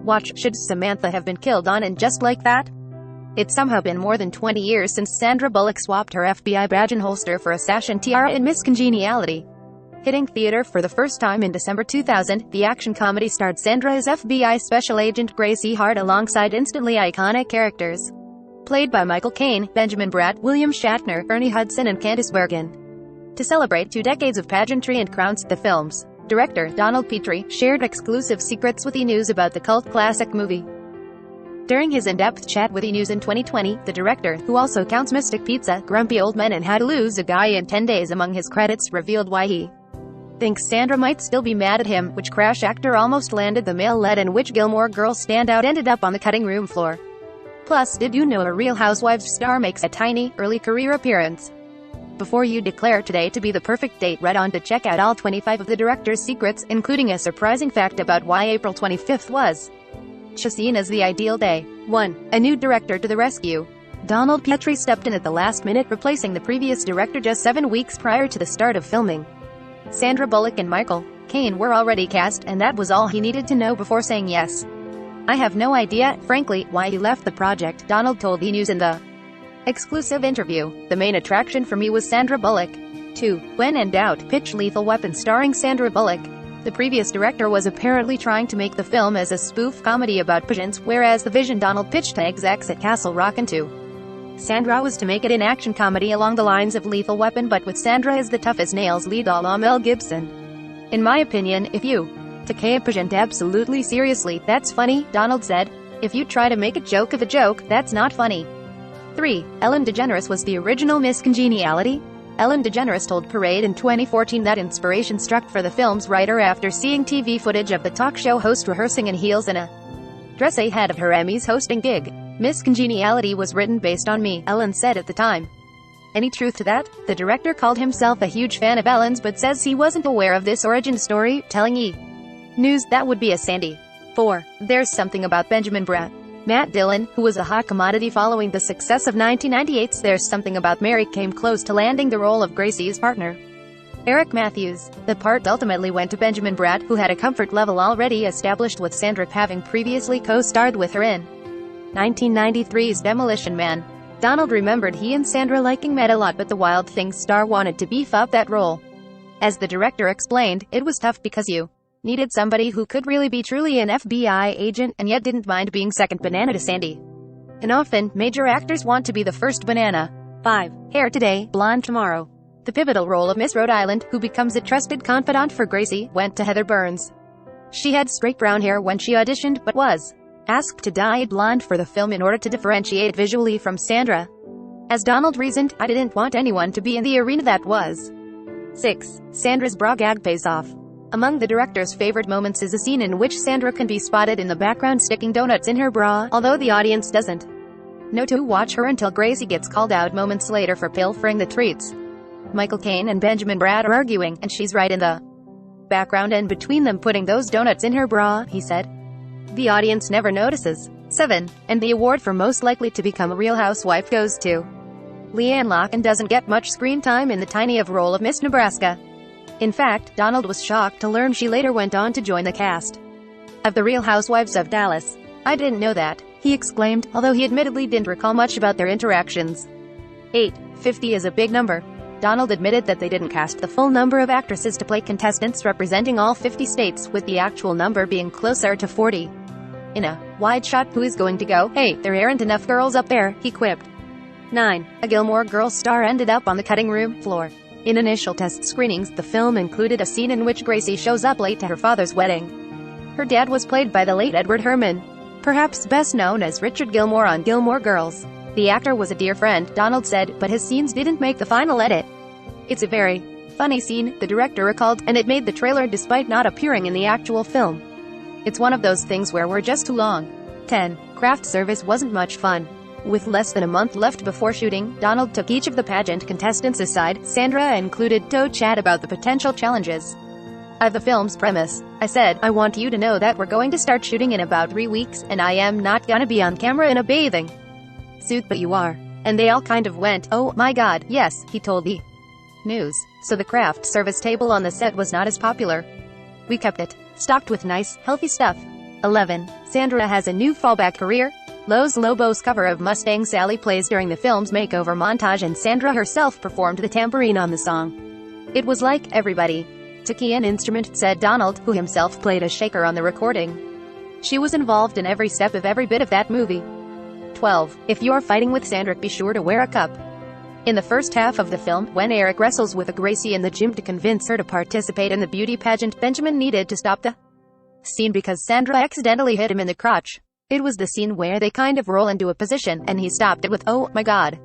Watch, should Samantha have been killed on and just like that? It's somehow been more than 20 years since Sandra Bullock swapped her FBI badge and holster for a sash and tiara in Miss Congeniality. Hitting theater for the first time in December 2000, the action comedy starred Sandra as FBI Special Agent Gracie Hart alongside instantly iconic characters played by Michael Caine, Benjamin Bratt, William Shatner, Ernie Hudson and Candice Bergen. To celebrate 2 decades of pageantry and crowns, the film's director, Donald Petrie, shared exclusive secrets with E! News about the cult classic movie. During his in-depth chat with E! News in 2020, the director, who also counts Mystic Pizza, Grumpy Old Men and How to Lose a Guy in 10 Days among his credits, revealed why he thinks Sandra might still be mad at him, which crash actor almost landed the male lead and which Gilmore Girls standout ended up on the cutting room floor. Plus, did you know a Real Housewives star makes a tiny, early career appearance? Before you declare today to be the perfect date, read on to check out all 25 of the director's secrets, including a surprising fact about why April 25th was seen as the ideal day. 1. A new director to the rescue. Donald Petrie stepped in at the last minute, replacing the previous director just 7 weeks prior to the start of filming. Sandra Bullock and Michael Caine were already cast, and that was all he needed to know before saying yes. I have no idea, frankly, why he left the project, Donald told E! News in the exclusive interview. The main attraction for me was Sandra Bullock. 2. When in doubt, pitch Lethal Weapon starring Sandra Bullock. The previous director was apparently trying to make the film as a spoof comedy about pigeons, whereas the vision Donald pitched to execs at Castle Rock and 2. Sandra was to make it an action comedy along the lines of Lethal Weapon, but with Sandra as the tough-as-nails lead a la Mel Gibson. In my opinion, if you take a pigeon absolutely seriously, that's funny, Donald said. If you try to make a joke of a joke, that's not funny. 3. Ellen DeGeneres was the original Miss Congeniality. Ellen DeGeneres told Parade in 2014 that inspiration struck for the film's writer after seeing TV footage of the talk show host rehearsing in heels in a dress ahead of her Emmys hosting gig. Miss Congeniality was written based on me, Ellen said at the time. Any truth to that? The director called himself a huge fan of Ellen's but says he wasn't aware of this origin story, telling E! News that would be a Sandy. 4. There's something about Benjamin Bratt. Matt Dillon, who was a hot commodity following the success of 1998's There's Something About Mary, came close to landing the role of Gracie's partner, Eric Matthews. The part ultimately went to Benjamin Bratt, who had a comfort level already established with Sandra, having previously co-starred with her in 1993's Demolition Man. Donald remembered he and Sandra liking Met a lot, but the Wild Things star wanted to beef up that role. As the director explained, it was tough because you needed somebody who could really be truly an FBI agent, and yet didn't mind being second banana to Sandy. And often, major actors want to be the first banana. 5. Hair today, blonde tomorrow. The pivotal role of Miss Rhode Island, who becomes a trusted confidant for Gracie, went to Heather Burns. She had straight brown hair when she auditioned, but was asked to dye it blonde for the film in order to differentiate visually from Sandra. As Donald reasoned, I didn't want anyone to be in the arena that was. 6. Sandra's bra gag pays off. Among the director's favorite moments is a scene in which Sandra can be spotted in the background sticking donuts in her bra, although the audience doesn't know to watch her until Gracie gets called out moments later for pilfering the treats. Michael Caine and Benjamin Bratt are arguing, and she's right in the background and between them putting those donuts in her bra, he said. The audience never notices. 7. And the award for most likely to become a Real Housewife goes to Leanne Locke, and doesn't get much screen time in the tiny of role of Miss Nebraska. In fact, Donald was shocked to learn she later went on to join the cast of The Real Housewives of Dallas. I didn't know that, he exclaimed, although he admittedly didn't recall much about their interactions. 8. 50 is a big number. Donald admitted that they didn't cast the full number of actresses to play contestants representing all 50 states, with the actual number being closer to 40. In a wide shot, who is going to go? Hey, there aren't enough girls up there, he quipped. 9. A Gilmore Girls star ended up on the cutting room floor. In initial test screenings, the film included a scene in which Gracie shows up late to her father's wedding. Her dad was played by the late Edward Herrmann, perhaps best known as Richard Gilmore on Gilmore Girls. The actor was a dear friend, Donald said, but his scenes didn't make the final edit. It's a very funny scene, the director recalled, and it made the trailer despite not appearing in the actual film. It's one of those things where we're just too long. 10. Craft service wasn't much fun. With less than a month left before shooting, Donald took each of the pageant contestants aside. Sandra included to chat about the potential challenges of the film's premise. I said, I want you to know that we're going to start shooting in about 3 weeks, and I am not gonna be on camera in a bathing suit, but you are. And they all kind of went, oh my god, yes, he told E! News. So the craft service table on the set was not as popular. We kept it stocked with nice, healthy stuff. 11. Sandra has a new fallback career. Los Lobos cover of Mustang Sally plays during the film's makeover montage, and Sandra herself performed the tambourine on the song. It was like everybody took an instrument, said Donald, who himself played a shaker on the recording. She was involved in every step of every bit of that movie. 12. If you're fighting with Sandra, be sure to wear a cup. In the first half of the film, when Eric wrestles with a Gracie in the gym to convince her to participate in the beauty pageant, Benjamin needed to stop the scene because Sandra accidentally hit him in the crotch. It was the scene where they kind of roll into a position, and he stopped it with, "Oh my god.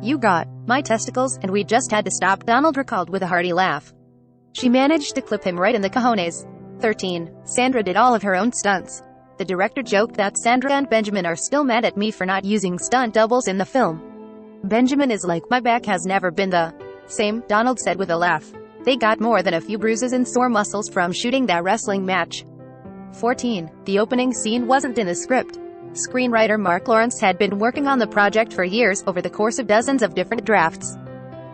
You got my testicles," and we just had to stop, Donald recalled with a hearty laugh. She managed to clip him right in the cojones. 13. Sandra did all of her own stunts. The director joked that Sandra and Benjamin are still mad at me for not using stunt doubles in the film. Benjamin is like, "My back has never been the same," Donald said with a laugh. They got more than a few bruises and sore muscles from shooting that wrestling match. 14. The opening scene wasn't in the script. Screenwriter Mark Lawrence had been working on the project for years, over the course of dozens of different drafts.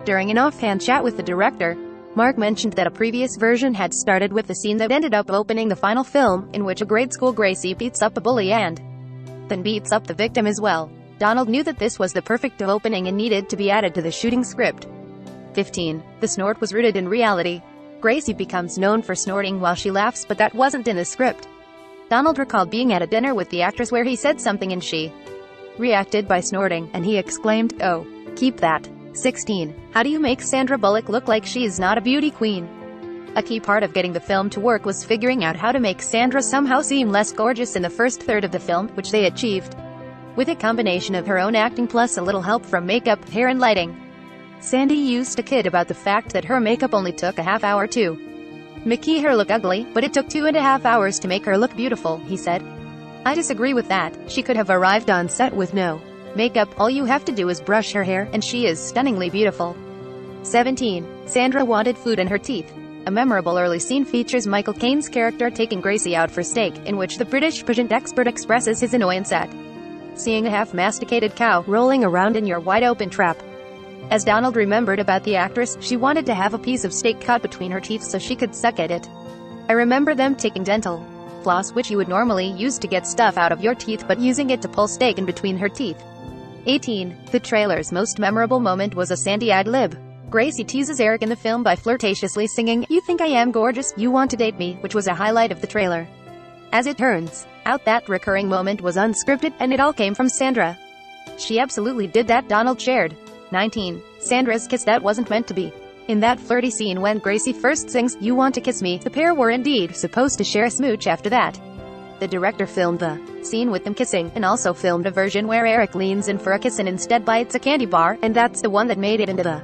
During an offhand chat with the director, Mark mentioned that a previous version had started with the scene that ended up opening the final film, in which a grade school Gracie beats up a bully and then beats up the victim as well. Donald knew that this was the perfect opening and needed to be added to the shooting script. 15. The snort was rooted in reality. Gracie becomes known for snorting while she laughs, but that wasn't in the script. Donald recalled being at a dinner with the actress where he said something and she reacted by snorting, and he exclaimed, "Oh, keep that." 16. How do you make Sandra Bullock look like she is not a beauty queen? A key part of getting the film to work was figuring out how to make Sandra somehow seem less gorgeous in the first third of the film, which they achieved with a combination of her own acting plus a little help from makeup, hair and lighting. Sandy used to kid about the fact that her makeup only took a half hour to make her look ugly, but it took 2.5 hours to make her look beautiful, he said. I disagree with that. She could have arrived on set with no makeup, all you have to do is brush her hair, and she is stunningly beautiful. 17. Sandra wanted food in her teeth. A memorable early scene features Michael Caine's character taking Gracie out for steak, in which the British pageant expert expresses his annoyance at seeing a half-masticated cow rolling around in your wide-open trap. As Donald remembered about the actress, she wanted to have a piece of steak cut between her teeth so she could suck at it. I remember them taking dental floss, which you would normally use to get stuff out of your teeth, but using it to pull steak in between her teeth. 18. The trailer's most memorable moment was a Sandy Ad-Lib. Gracie teases Eric in the film by flirtatiously singing, "You think I am gorgeous, you want to date me," which was a highlight of the trailer. As it turns out, that recurring moment was unscripted, and it all came from Sandra. She absolutely did that, Donald shared. 19. Sandra's kiss that wasn't meant to be. In that flirty scene when Gracie first sings, "You want to kiss me," the pair were indeed supposed to share a smooch after that. The director filmed the scene with them kissing, and also filmed a version where Eric leans in for a kiss and instead bites a candy bar, and that's the one that made it into the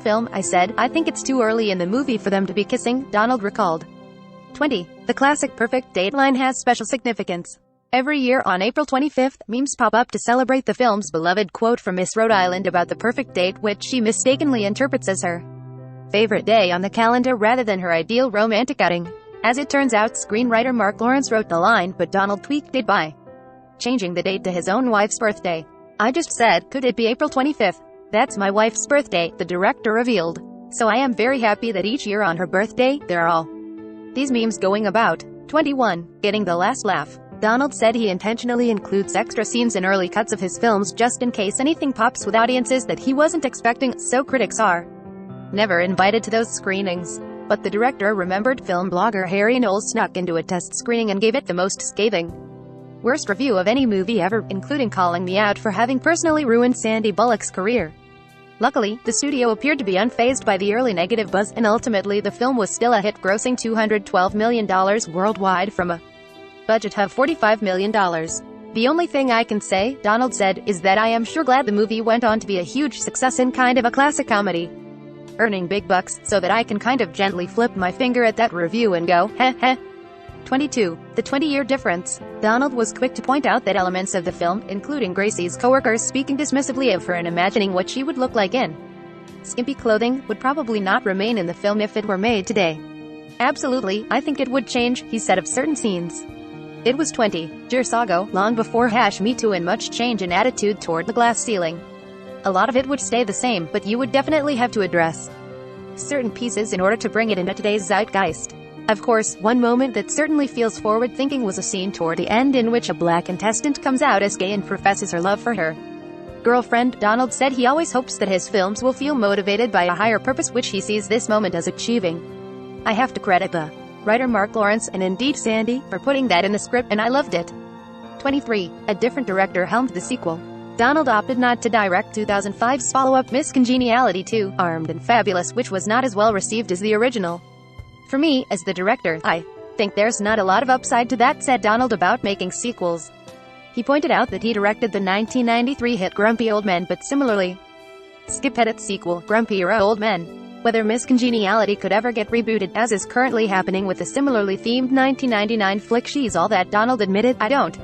film. I said, "I think it's too early in the movie for them to be kissing," Donald recalled. 20. The classic perfect date line has special significance. Every year on April 25th, memes pop up to celebrate the film's beloved quote from Miss Rhode Island about the perfect date, which she mistakenly interprets as her favorite day on the calendar rather than her ideal romantic outing. As it turns out, screenwriter Mark Lawrence wrote the line, but Donald tweaked it by changing the date to his own wife's birthday. "I just said, could it be April 25th? That's my wife's birthday," the director revealed. "So I am very happy that each year on her birthday, there are all these memes going about." 21. Getting the last laugh. Donald said he intentionally includes extra scenes in early cuts of his films just in case anything pops with audiences that he wasn't expecting, so critics are never invited to those screenings. But the director remembered film blogger Harry Knowles snuck into a test screening and gave it the most scathing worst review of any movie ever, including calling me out for having personally ruined Sandy Bullock's career. Luckily, the studio appeared to be unfazed by the early negative buzz, and ultimately the film was still a hit, grossing $212 million worldwide from a budget of $45 million. "The only thing I can say," Donald said, "is that I am sure glad the movie went on to be a huge success and kind of a classic comedy, earning big bucks, so that I can kind of gently flip my finger at that review and go, heh heh." 22. The 20-year difference. Donald was quick to point out that elements of the film, including Gracie's coworkers speaking dismissively of her and imagining what she would look like in skimpy clothing, would probably not remain in the film if it were made today. "Absolutely, I think it would change," he said of certain scenes. It was 20 years ago, long before Me Too, and much change in attitude toward the glass ceiling. A lot of it would stay the same, but you would definitely have to address certain pieces in order to bring it into today's zeitgeist. Of course, one moment that certainly feels forward-thinking was a scene toward the end in which a black contestant comes out as gay and professes her love for her girlfriend. Donald said he always hopes that his films will feel motivated by a higher purpose, which he sees this moment as achieving. I have to credit the writer Mark Lawrence, and indeed Sandy, for putting that in the script, and I loved it. 23. A different director helmed the sequel. Donald opted not to direct 2005's follow-up Miss Congeniality 2, Armed and Fabulous, which was not as well received as the original. For me, as the director, I think there's not a lot of upside to that, said Donald about making sequels. He pointed out that he directed the 1993 hit Grumpy Old Men, but similarly skipped its sequel, Grumpier Old Men. Whether Miss Congeniality could ever get rebooted, as is currently happening with the similarly themed 1999 flick She's All That, Donald admitted, I don't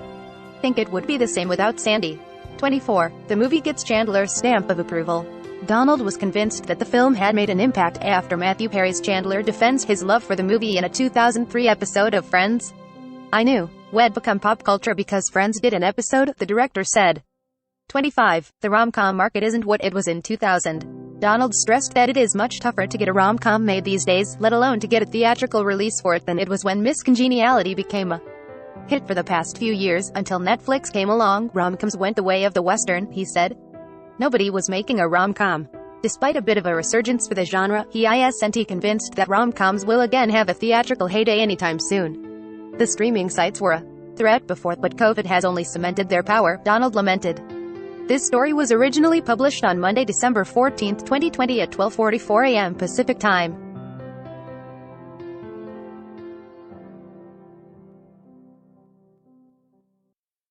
think it would be the same without Sandy. 24. The movie gets Chandler's stamp of approval. Donald was convinced that the film had made an impact after Matthew Perry's Chandler defends his love for the movie in a 2003 episode of Friends. I knew we'd become pop culture because Friends did an episode, the director said. 25. The rom-com market isn't what it was in 2000. Donald stressed that it is much tougher to get a rom-com made these days, let alone to get a theatrical release for it, than it was when Miss Congeniality became a hit. For the past few years, until Netflix came along, rom-coms went the way of the Western, he said. Nobody was making a rom-com. Despite a bit of a resurgence for the genre, he isn't convinced that rom-coms will again have a theatrical heyday anytime soon. The streaming sites were a threat before, but COVID has only cemented their power, Donald lamented. This story was originally published on Monday, December 14, 2020 at 12:44 a.m. Pacific Time.